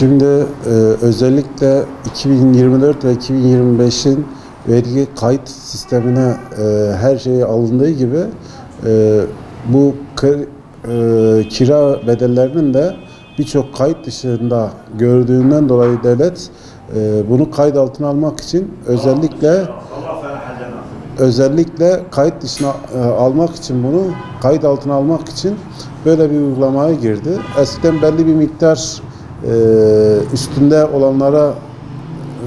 Şimdi özellikle 2024 ve 2025'in vergi kayıt sistemine her şey alındığı gibi bu kira bedellerinin de birçok kayıt dışında gördüğünden dolayı devlet bunu kayıt altına almak için özellikle kayıt dışına almak için bunu kayıt altına almak için böyle bir uygulamaya girdi. Eskiden belli bir miktar üstünde olanlara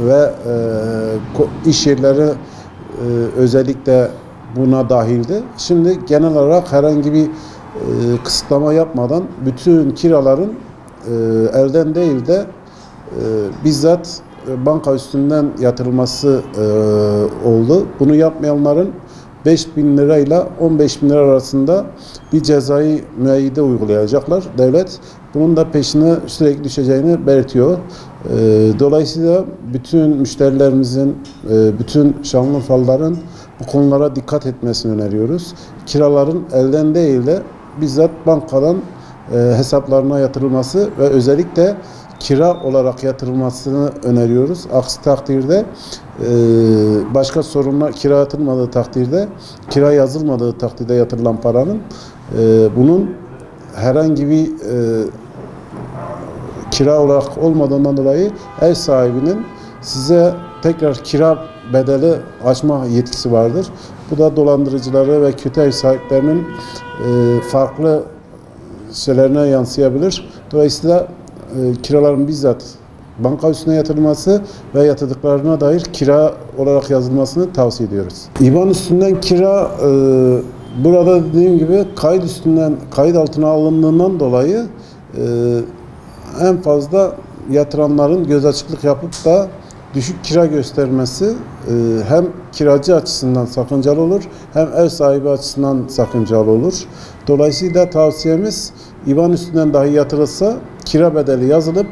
ve iş yerleri özellikle buna dahildi. Şimdi genel olarak herhangi bir kısıtlama yapmadan bütün kiraların elden değil de bizzat banka üstünden yatırılması oldu. Bunu yapmayanların 5.000 lirayla 15.000 lira arasında bir cezai müeyyide uygulayacaklar. Devlet bunun da peşine sürekli düşeceğini belirtiyor. Dolayısıyla bütün müşterilerimizin, bütün Şanlıurfalıların bu konulara dikkat etmesini öneriyoruz. Kiraların elden değil de bizzat bankadan hesaplarına yatırılması ve özellikle kira olarak yatırılmasını öneriyoruz. Aksi takdirde başka sorunlar, kira yatırılmadığı takdirde, kira yazılmadığı takdirde yatırılan paranın bunun herhangi bir kira olarak olmadığından dolayı ev sahibinin size tekrar kira bedeli açma yetkisi vardır. Bu da dolandırıcıları ve kötü ev sahiplerinin farklı şeylerine yansıyabilir. Dolayısıyla kiraların bizzat banka üstüne yatırılması ve yatırdıklarına dair kira olarak yazılmasını tavsiye ediyoruz. İBAN üstünden kira burada dediğim gibi kayıt altına alındığından dolayı en fazla yatıranların göz açıklık yapıp da düşük kira göstermesi hem kiracı açısından sakıncalı olur hem ev sahibi açısından sakıncalı olur. Dolayısıyla tavsiyemiz İBAN üstünden dahi yatırılsa kira bedeli yazılıp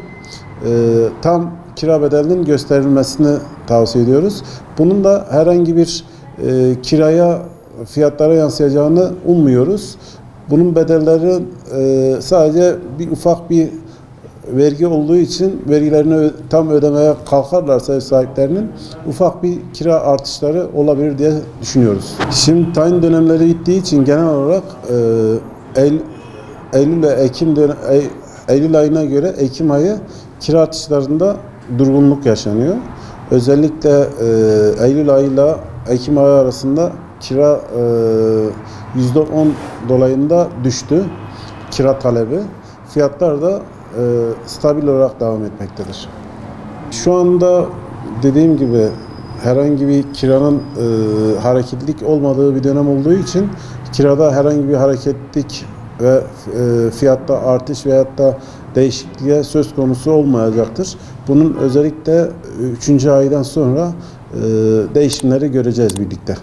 tam kira bedelinin gösterilmesini tavsiye ediyoruz. Bunun da herhangi bir fiyatlara yansıyacağını ummuyoruz. Bunun bedelleri sadece ufak bir vergi olduğu için vergilerini tam ödemeye kalkarlarsa ev sahiplerinin ufak bir kira artışları olabilir diye düşünüyoruz. Şimdi tayin dönemleri bittiği için genel olarak Eylül ayına göre Ekim ayı kira artışlarında durgunluk yaşanıyor. Özellikle Eylül ayıyla Ekim ayı arasında kira %10 dolayında düştü kira talebi. Fiyatlar da stabil olarak devam etmektedir. Şu anda dediğim gibi herhangi bir kiranın hareketlilik olmadığı bir dönem olduğu için kirada herhangi bir hareketlilik ve fiyatta artış veyahut da değişikliğe söz konusu olmayacaktır. Bunun özellikle 3. aydan sonra değişimleri göreceğiz birlikte.